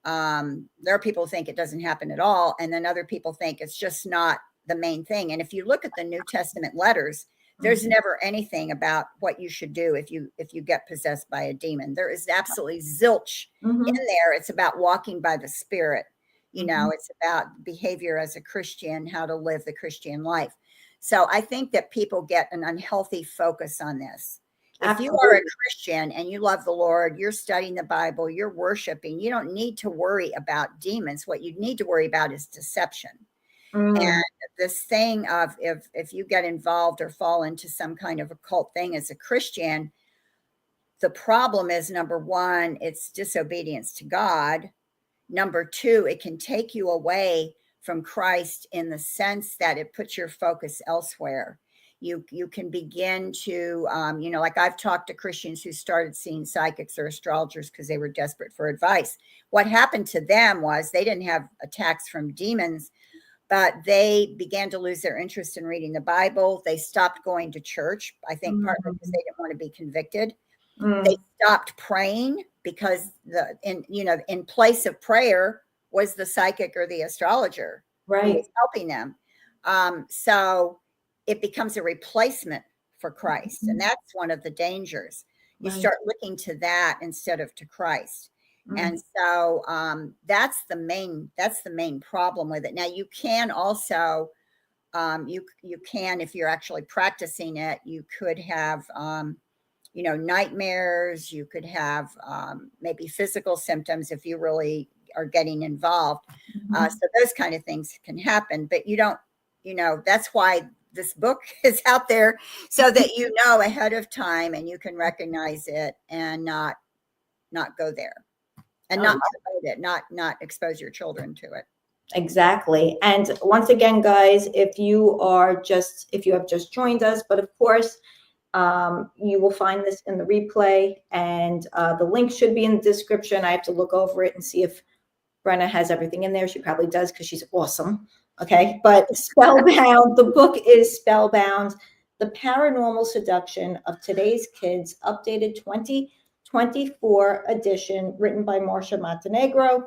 there are people who think it doesn't happen at all. And then other people think it's just not the main thing. And if you look at the New Testament letters, there's never anything about what you should do if you get possessed by a demon. There is absolutely zilch in there. It's about walking by the Spirit. You know, it's about behavior as a Christian, how to live the Christian life. So I think that people get an unhealthy focus on this. If you are a Christian and you love the Lord, you're studying the Bible, you're worshiping, you don't need to worry about demons. What you need to worry about is deception. And this thing of if you get involved or fall into some kind of occult thing as a Christian, the problem is, number one, it's disobedience to God. Number two, it can take you away from Christ in the sense that it puts your focus elsewhere. You can begin to, like I've talked to Christians who started seeing psychics or astrologers because they were desperate for advice. What happened to them was they didn't have attacks from demons, but they began to lose their interest in reading the Bible. They stopped going to church, I think partly because they didn't want to be convicted. They stopped praying because in place of prayer was the psychic or the astrologer who was helping them. So it becomes a replacement for Christ. And that's one of the dangers. You start looking to that instead of to Christ. And so that's the main problem with it. Now you can also, you can, if you're actually practicing it, you could have, nightmares, you could have maybe physical symptoms if you really are getting involved. So those kind of things can happen, but you don't, that's why this book is out there, so that you know ahead of time and you can recognize it and not go there and not promote it, not expose your children to it. Exactly. And once again, guys, if you have just joined us, but of course, you will find this in the replay, and the link should be in the description. I have to look over it and see if Brenna has everything in there. She probably does because she's awesome. Okay. But Spellbound, the book is Spellbound, The Paranormal Seduction of Today's Kids, updated 2024 edition, written by Marcia Montenegro.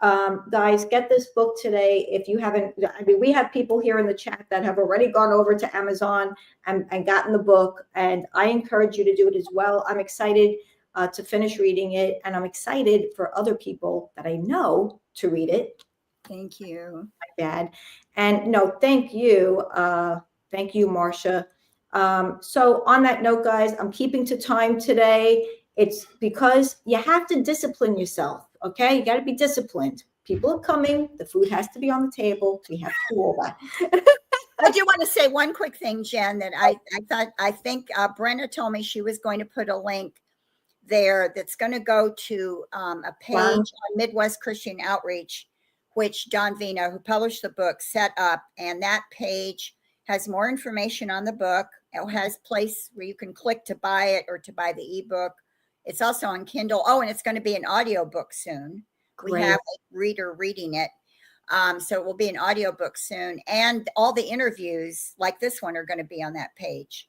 Guys, get this book today. If you haven't, we have people here in the chat that have already gone over to Amazon and gotten the book, and I encourage you to do it as well. I'm excited to finish reading it, and I'm excited for other people that I know to read it. Thank you. My dad. And no, thank you. Thank you, Marcia. So on that note, guys, I'm keeping to time today. It's because you have to discipline yourself. Okay. You got to be disciplined. People are coming. The food has to be on the table. We have to do all that. I do want to say one quick thing, Jen, that I think Brenna told me she was going to put a link there that's going to go to a page on Midwest Christian Outreach, which Don Vino, who published the book, set up. And that page has more information on the book. It has a place where you can click to buy it or to buy the ebook. It's also on Kindle. Oh, and it's going to be an audiobook soon. Great. We have a reader reading it. So it will be an audiobook soon. And all the interviews like this one are going to be on that page.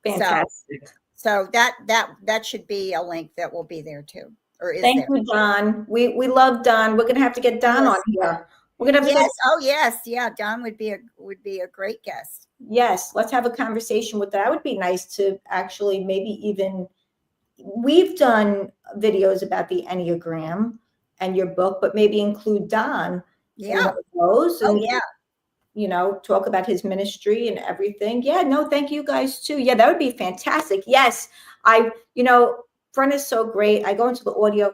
Fantastic. So that should be a link that will be there too. Or is Thank you, Don. We love Don. We're going to have to get Don on here. We're going to have to Oh, yes. Yeah. Don would be a great guest. Yes. Let's have a conversation with that. That would be nice to actually maybe even, we've done videos about the Enneagram and your book, but maybe include Don in one of those. And, talk about his ministry and everything. Yeah, no, thank you guys too. Yeah, that would be fantastic. Yes. Brenna's so great. I go into the audio.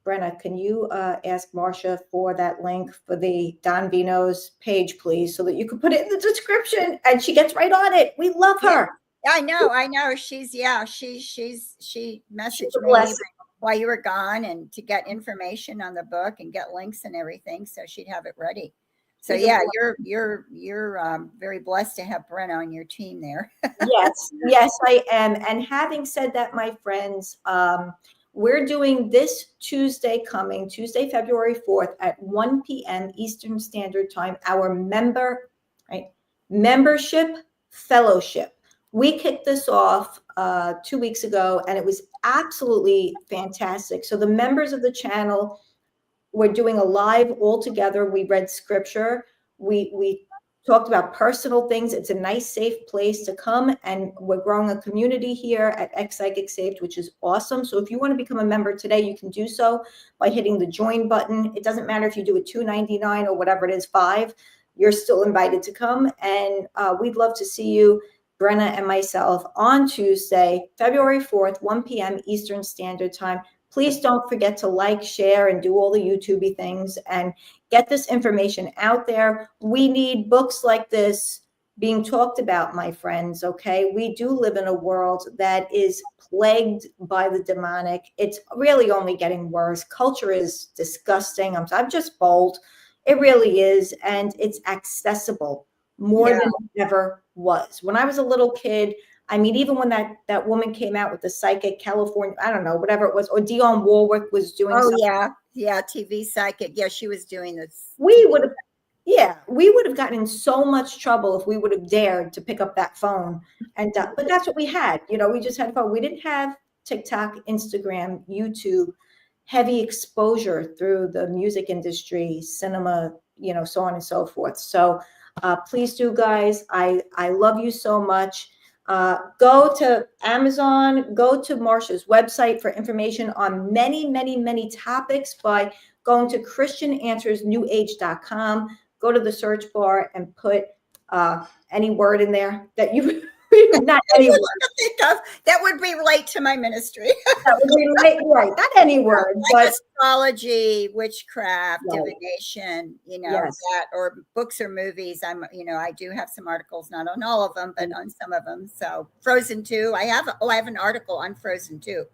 Brenna, can you ask Marcia for that link for the Don Vino's page, please, so that you can put it in the description, and she gets right on it. We love her. I know. She messaged me while you were gone and to get information on the book and get links and everything, so she'd have it ready. So yeah, you're very blessed to have Brenna on your team there. Yes, I am. And having said that, my friends, we're doing this Tuesday, February 4th at 1 p.m. Eastern Standard Time, our membership fellowship. We kicked this off 2 weeks ago, and it was absolutely fantastic. So the members of the channel, we're doing a live all together. We read scripture. We talked about personal things. It's a nice, safe place to come. And we're growing a community here at X Psychic Saved, which is awesome. So if you want to become a member today, you can do so by hitting the join button. It doesn't matter if you do it $2.99 or whatever it is, $5. You're still invited to come. And we'd love to see you, Brenna and myself, on Tuesday, February 4th, 1 p.m. Eastern Standard Time. Please don't forget to like, share, and do all the YouTube things and get this information out there. We need books like this being talked about, my friends, okay? We do live in a world that is plagued by the demonic. It's really only getting worse. Culture is disgusting. I'm just bold. It really is, and it's accessible. more than it ever was. When I was a little kid, I mean, even when that woman came out with the psychic California, I don't know, whatever it was, or Dionne Warwick was doing something. Yeah, TV psychic. Yeah, she was doing this. We would have gotten in so much trouble if we would have dared to pick up that phone. And but that's what we had. We just had phone. We didn't have TikTok, Instagram, YouTube, heavy exposure through the music industry, cinema, so on and so forth. So please do, guys. I love you so much. Go to Amazon, go to Marcia's website for information on many, many, many topics by going to christiananswersnewage.com. Go to the search bar and put any word in there that you not any word. That would relate to my ministry. That would relate, right? Not any word, like but astrology, witchcraft, divination, that, or books or movies. I do have some articles, not on all of them, but on some of them. So Frozen 2, I have an article on Frozen 2,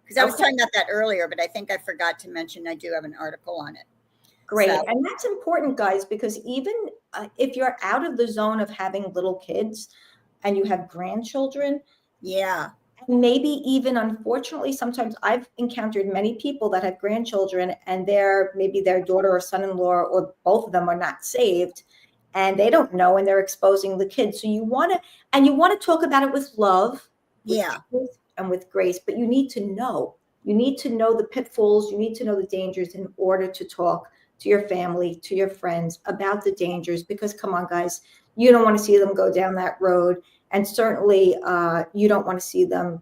because I was talking about that earlier, but I think I forgot to mention I do have an article on it. Great. So, and that's important, guys, because even if you're out of the zone of having little kids and you have grandchildren, maybe even, unfortunately, sometimes I've encountered many people that have grandchildren and maybe their daughter or son-in-law or both of them are not saved and they don't know, and they're exposing the kids. So you want to talk about it with love, with truth, and with grace, but you need to know. You need to know the pitfalls. You need to know the dangers in order to talk to your family, to your friends about the dangers, because come on, guys, you don't want to see them go down that road. And certainly you don't want to see them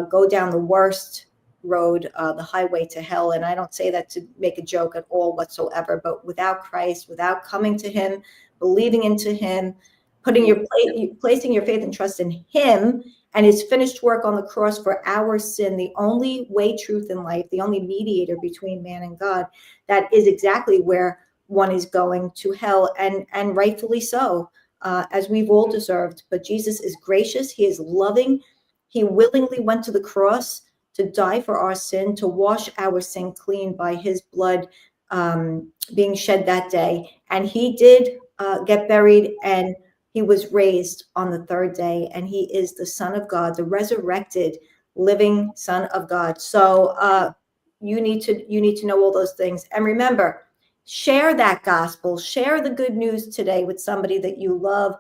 go down the worst road, the highway to hell. And I don't say that to make a joke at all whatsoever, but without Christ, without coming to him, believing into him, placing your faith and trust in him and his finished work on the cross for our sin, the only way, truth, and life, the only mediator between man and God, that is exactly where one is going, to hell, and rightfully so, as we've all deserved. But Jesus is gracious. He is loving. He willingly went to the cross to die for our sin, to wash our sin clean by his blood being shed that day. And he did get buried, and he was raised on the third day, and he is the Son of God, the resurrected, living Son of God. So you need to know all those things. And remember, share that gospel, share the good news today with somebody that you love.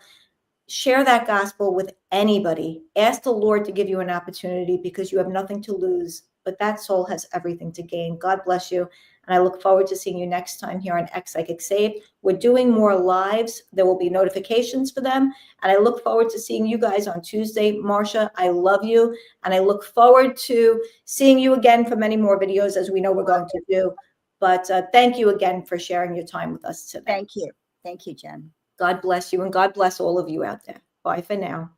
Share that gospel with anybody. Ask the Lord to give you an opportunity, because you have nothing to lose, but that soul has everything to gain. God bless you. And I look forward to seeing you next time here on X Psychic Saved. We're doing more lives. There will be notifications for them. And I look forward to seeing you guys on Tuesday. Marcia, I love you. And I look forward to seeing you again for many more videos, as we know we're going to do. But thank you again for sharing your time with us today. Thank you. Thank you, Jen. God bless you, and God bless all of you out there. Bye for now.